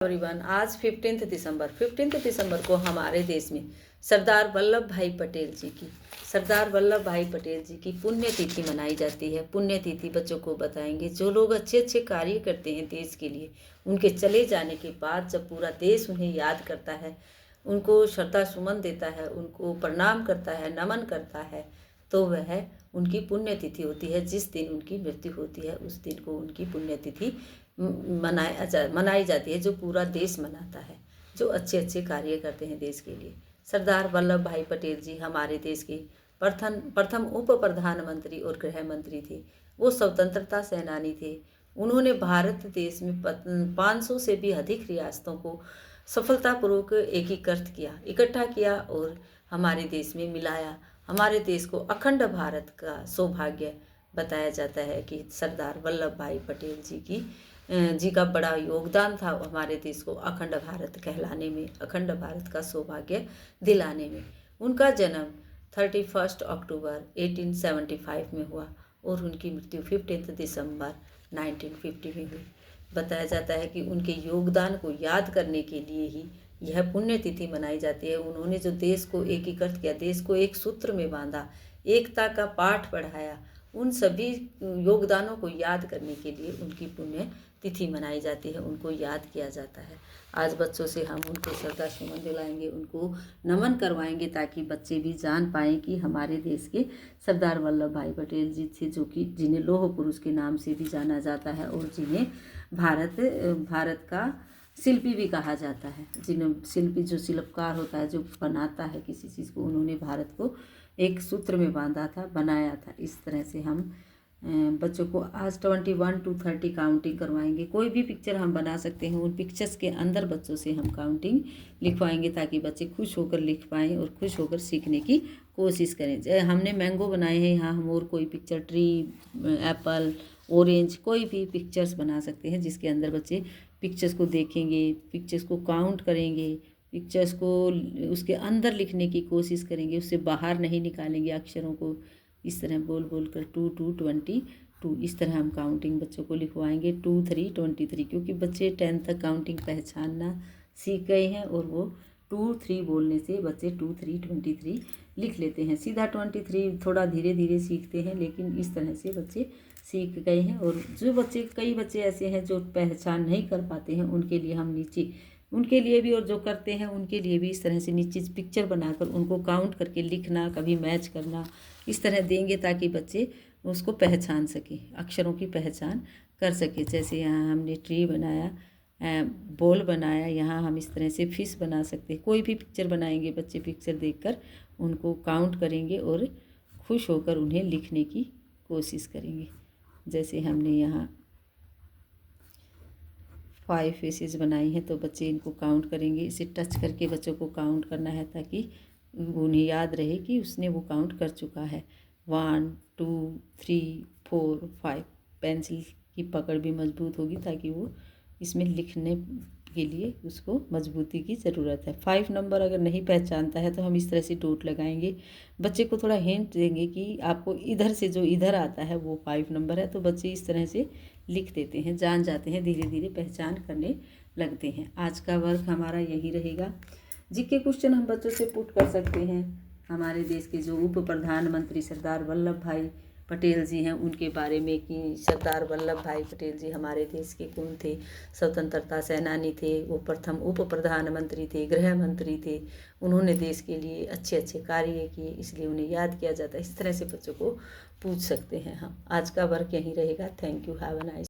Everyone, आज 15 दिसंबर को हमारे देश में सरदार वल्लभ भाई पटेल जी की पुण्यतिथि मनाई जाती है। पुण्यतिथि बच्चों को बताएंगे। जो लोग अच्छे अच्छे कार्य करते हैं देश के लिए, उनके चले जाने के बाद जब पूरा देश उन्हें याद करता है, उनको श्रद्धा सुमन देता है, उनको प्रणाम करता है, नमन करता है, तो वह उनकी पुण्यतिथि होती है। जिस दिन उनकी मृत्यु होती है उस दिन को उनकी पुण्यतिथि मनाई जाती है, जो पूरा देश मनाता है, जो अच्छे अच्छे कार्य करते हैं देश के लिए। सरदार वल्लभ भाई पटेल जी हमारे देश के प्रथम उप प्रधानमंत्री और गृह मंत्री थे। वो स्वतंत्रता सेनानी थे। उन्होंने भारत देश में 500 से भी अधिक रियासतों को सफलतापूर्वक इकट्ठा किया और हमारे देश में मिलाया। हमारे देश को अखंड भारत का सौभाग्य बताया जाता है कि सरदार वल्लभ भाई पटेल जी का बड़ा योगदान था हमारे देश को अखंड भारत कहलाने में, अखंड भारत का सौभाग्य दिलाने में। उनका जन्म 31 अक्टूबर 1875 में हुआ और उनकी मृत्यु 15 दिसंबर 1950 में हुई। बताया जाता है कि उनके योगदान को याद करने के लिए ही यह पुण्यतिथि मनाई जाती है। उन्होंने जो देश को एकीकृत किया, देश को एक सूत्र में बांधा, एकता का पाठ पढ़ाया, उन सभी योगदानों को याद करने के लिए उनकी पुण्य तिथि मनाई जाती है, उनको याद किया जाता है। आज बच्चों से हम उनको श्रद्धा सुमन दिलाएंगे, उनको नमन करवाएंगे, ताकि बच्चे भी जान पाएँ कि हमारे देश के सरदार वल्लभ भाई पटेल जी थे, जो कि जिन्हें लौह पुरुष के नाम से भी जाना जाता है और जिन्हें भारत का शिल्पी भी कहा जाता है। जिन्हें शिल्पी, जो शिल्पकार होता है, जो बनाता है किसी चीज़ को, उन्होंने भारत को एक सूत्र में बांधा था, बनाया था। इस तरह से हम बच्चों को आज 21 to 30 काउंटिंग करवाएंगे। कोई भी पिक्चर हम बना सकते हैं, उन पिक्चर्स के अंदर बच्चों से हम काउंटिंग लिखवाएंगे, ताकि बच्चे खुश होकर लिख पाएँ और खुश होकर सीखने की कोशिश करें। हमने मैंगो बनाए हैं, यहाँ हम और कोई पिक्चर, ट्री, एप्पल, ऑरेंज, कोई भी पिक्चर्स बना सकते हैं, जिसके अंदर बच्चे पिक्चर्स को देखेंगे, पिक्चर्स को काउंट करेंगे, पिक्चर्स को उसके अंदर लिखने की कोशिश करेंगे, उससे बाहर नहीं निकालेंगे अक्षरों को। इस तरह बोल बोल कर 2 to 22, इस तरह हम काउंटिंग बच्चों को लिखवाएंगे। 2 3 23, क्योंकि बच्चे 10 तक काउंटिंग पहचानना सीख गए हैं और वो 2 3 बोलने से बच्चे 2 3 23 लिख लेते हैं। सीधा 23 थोड़ा धीरे धीरे सीखते हैं, लेकिन इस तरह से बच्चे सीख गए हैं। और कई बच्चे ऐसे हैं जो पहचान नहीं कर पाते हैं, उनके लिए भी और जो करते हैं उनके लिए भी इस तरह से नीचे पिक्चर बनाकर उनको काउंट करके लिखना, कभी मैच करना, इस तरह देंगे, ताकि बच्चे उसको पहचान सकें, अक्षरों की पहचान कर सकें। जैसे यहाँ हमने ट्री बनाया, बॉल बनाया, यहाँ हम इस तरह से फिश बना सकते हैं। कोई भी पिक्चर बनाएंगे, बच्चे पिक्चर देखकर उनको काउंट करेंगे और खुश होकर उन्हें लिखने की कोशिश करेंगे। जैसे हमने यहाँ 5 फेसेस बनाई हैं, तो बच्चे इनको काउंट करेंगे। इसे टच करके बच्चों को काउंट करना है, ताकि उन्हें याद रहे कि उसने वो काउंट कर चुका है। 1 2 3 4 5। पेंसिल की पकड़ भी मजबूत होगी, ताकि वो इसमें लिखने के लिए उसको मजबूती की ज़रूरत है। 5 नंबर अगर नहीं पहचानता है तो हम इस तरह से डॉट लगाएंगे। बच्चे को थोड़ा हिंट देंगे कि आपको इधर से जो इधर आता है वो 5 नंबर है, तो बच्चे इस तरह से लिख देते हैं, जान जाते हैं, धीरे धीरे पहचान करने लगते हैं। आज का वर्क हमारा यही रहेगा। जीके क्वेश्चन हम बच्चों से पुट कर सकते हैं। हमारे देश के जो उप प्रधानमंत्री सरदार वल्लभ भाई पटेल जी हैं, उनके बारे में कि सरदार वल्लभ भाई पटेल जी हमारे देश के कौन थे। स्वतंत्रता सेनानी थे, वो प्रथम उप प्रधानमंत्री थे, गृह मंत्री थे। उन्होंने देश के लिए अच्छे अच्छे कार्य किए, इसलिए उन्हें याद किया जाता है। इस तरह से बच्चों को पूछ सकते हैं हम। आज का वर्क यहीं रहेगा। Thank you, have a nice.